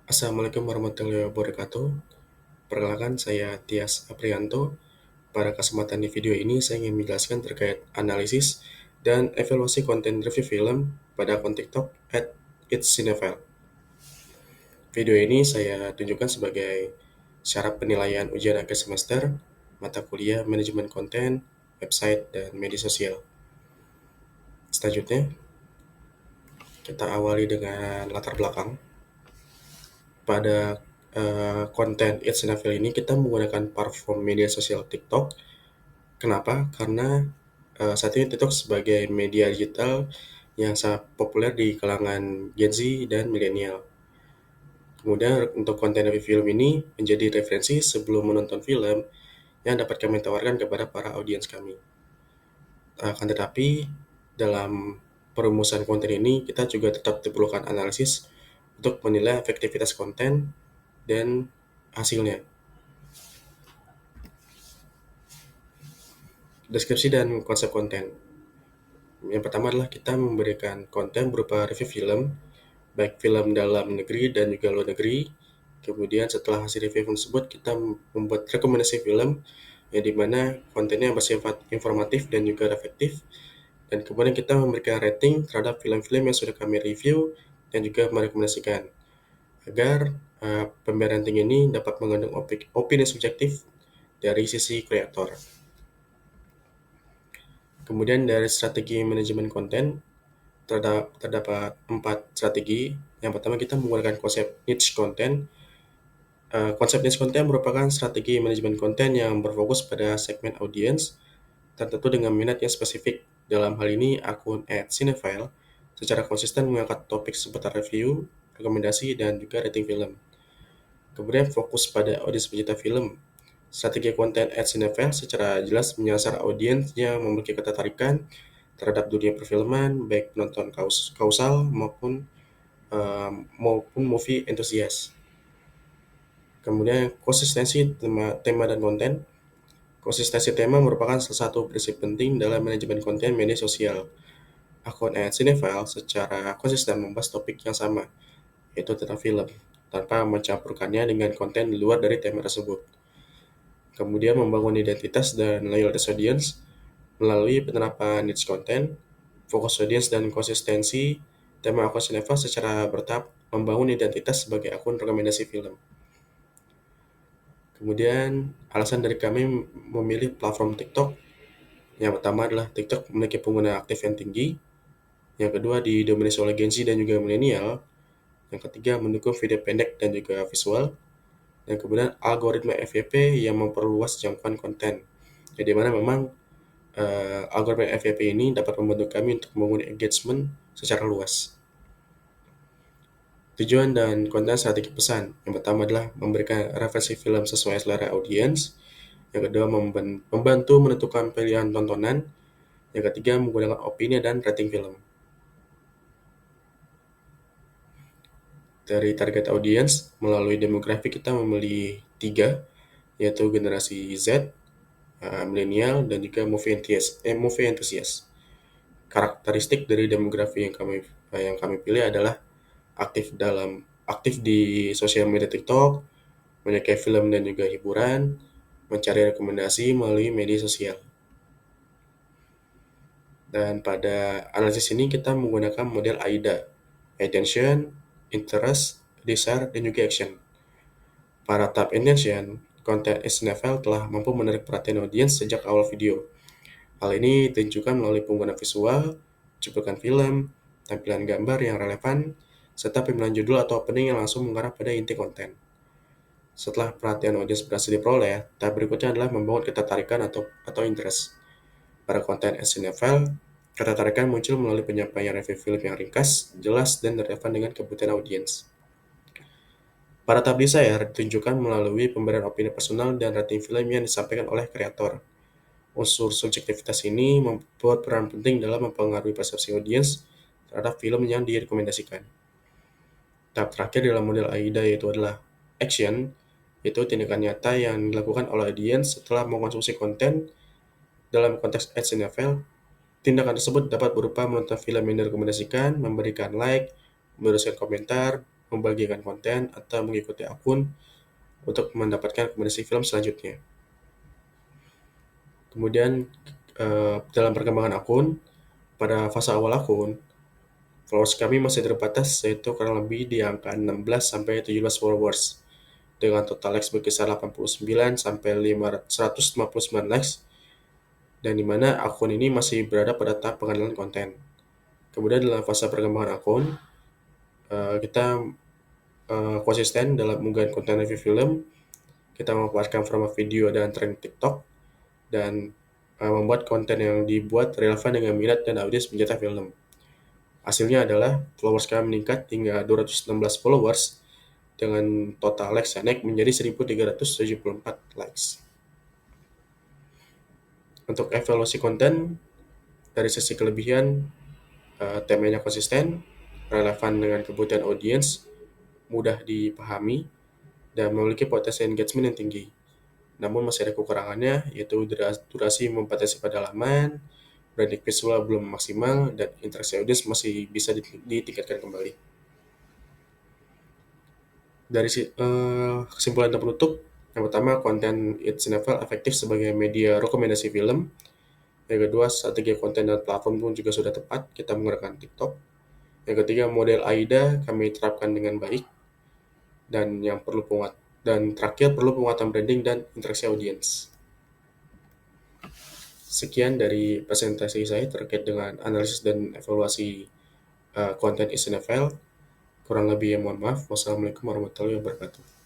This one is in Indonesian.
Assalamualaikum warahmatullahi wabarakatuh. Perkenalkan, saya Tias Aprianto. Pada kesempatan di video ini, saya ingin menjelaskan terkait analisis dan evaluasi konten review film pada akun TikTok @itscinefile. Video ini saya tunjukkan sebagai syarat penilaian ujian akhir semester, mata kuliah manajemen konten, website, dan media sosial. Selanjutnya, kita awali dengan latar belakang. Pada konten It's Cinefile ini kita menggunakan platform media sosial TikTok. Kenapa? Karena saat ini TikTok sebagai media digital yang sangat populer di kalangan Gen Z dan milenial. Kemudian untuk konten review film ini menjadi referensi sebelum menonton film yang dapat kami tawarkan kepada para audiens kami. Akan tetapi dalam perumusan konten ini kita juga tetap diperlukan analisis untuk menilai efektivitas konten dan hasilnya. Deskripsi dan konsep konten. Yang pertama adalah kita memberikan konten berupa review film, baik film dalam negeri dan juga luar negeri. Kemudian setelah hasil review film tersebut, kita membuat rekomendasi film yang dimana kontennya bersifat informatif dan juga efektif. Dan kemudian kita memberikan rating terhadap film-film yang sudah kami review dan juga merekomendasikan agar pemberian rating ini dapat mengandung opini subjektif dari sisi kreator. Kemudian dari strategi manajemen konten, terdapat 4 strategi. Yang pertama, kita menggunakan konsep niche content. Konsep niche content merupakan strategi manajemen konten yang berfokus pada segmen audiens tertentu dengan minat yang spesifik. Dalam hal ini, akun @cinefile secara konsisten mengangkat topik seputar review, rekomendasi, dan juga rating film. Kemudian fokus pada audiens pecinta film. Strategi konten @cinefile secara jelas menyasar audiens yang memiliki ketertarikan terhadap dunia perfilman, baik penonton kausal maupun movie enthusiast. Kemudian konsistensi tema dan konten. Konsistensi tema merupakan salah satu prinsip penting dalam manajemen konten media sosial. Akun @cinefile secara konsisten membahas topik yang sama, yaitu tentang film, tanpa mencampurkannya dengan konten di luar dari tema tersebut. Kemudian membangun identitas dan loyalitas audience melalui penerapan niche content, fokus audience dan konsistensi tema akun Cineva secara bertahap membangun identitas sebagai akun rekomendasi film. Kemudian alasan dari kami memilih platform TikTok, yang pertama adalah TikTok memiliki pengguna aktif yang tinggi, yang kedua didominasi oleh Gen Z dan juga milenial, yang ketiga mendukung video pendek dan juga visual, dan kemudian algoritma FYP yang memperluas jangkauan konten. Jadi mana memang algoritma FYP ini dapat membantu kami untuk membangun engagement secara luas. Tujuan dan konten strategi pesan. Yang pertama adalah memberikan referensi film sesuai selera audiens. Yang kedua, membantu menentukan pilihan tontonan. Yang ketiga, menggunakan opini dan rating film. Dari target audiens, melalui demografi kita memilih 3, yaitu generasi Z, milenial, dan juga movie enthusiast. Karakteristik dari demografi yang kami pilih adalah aktif di sosial media TikTok, menyukai film dan juga hiburan, mencari rekomendasi melalui media sosial. Dan pada analisis ini kita menggunakan model AIDA, Attention, Interest, Desire, dan juga Action. Pada tahap Attention, konten SNFL telah mampu menarik perhatian audiens sejak awal video. Hal ini ditunjukkan melalui penggunaan visual, cuplikan film, tampilan gambar yang relevan, serta pemilihan judul atau opening yang langsung mengarah pada inti konten. Setelah perhatian audiens berhasil diperoleh, tahap berikutnya adalah membangun ketertarikan atau interest. Pada konten SNFL, ketertarikan muncul melalui penyampaian review film yang ringkas, jelas, dan relevan dengan kebutuhan audiens. Pada tahap desire ditunjukkan melalui pemberian opini personal dan rating film yang disampaikan oleh kreator. Unsur subjektivitas ini membuat peran penting dalam mempengaruhi persepsi audiens terhadap film yang direkomendasikan. Tahap terakhir dalam model AIDA yaitu adalah action, yaitu tindakan nyata yang dilakukan oleh audiens setelah mengkonsumsi konten. Dalam konteks ads NFL, tindakan tersebut dapat berupa menonton film yang direkomendasikan, memberikan like, menuliskan komentar, membagikan konten, atau mengikuti akun untuk mendapatkan rekomendasi film selanjutnya. Kemudian dalam perkembangan akun, pada fase awal akun, followers kami masih terbatas, yaitu kurang lebih di angka 16 sampai 17 followers, dengan total likes berkisar 89 sampai 159 likes, dan di mana akun ini masih berada pada tahap pengenalan konten. Kemudian dalam fase perkembangan akun, kita konsisten dalam unggahan konten review film, kita memanfaatkan format video dan tren TikTok, dan membuat konten yang dibuat relevan dengan minat dan audiens pencinta film. Hasilnya adalah followers kami meningkat hingga 216 followers dengan total likes yang naik menjadi 1.374 likes. Untuk evaluasi konten, dari sisi kelebihan, temanya konsisten, relevan dengan kebutuhan audiens, mudah dipahami, dan memiliki potensi engagement yang tinggi. Namun masih ada kekurangannya, yaitu durasi membatasi pada halaman, branding visual belum maksimal, dan interaksi audiens masih bisa ditingkatkan kembali. Dari kesimpulan dan penutup, yang pertama, konten It's Nevel efektif sebagai media rekomendasi film. Yang kedua, strategi konten dan platform pun juga sudah tepat, kita menggunakan TikTok. Yang ketiga, model AIDA kami terapkan dengan baik. Dan terakhir, perlu penguatan branding dan interaksi audiens. Sekian dari presentasi saya terkait dengan analisis dan evaluasi konten It's Nevel. Kurang lebih mohon maaf. Wassalamualaikum warahmatullahi wabarakatuh.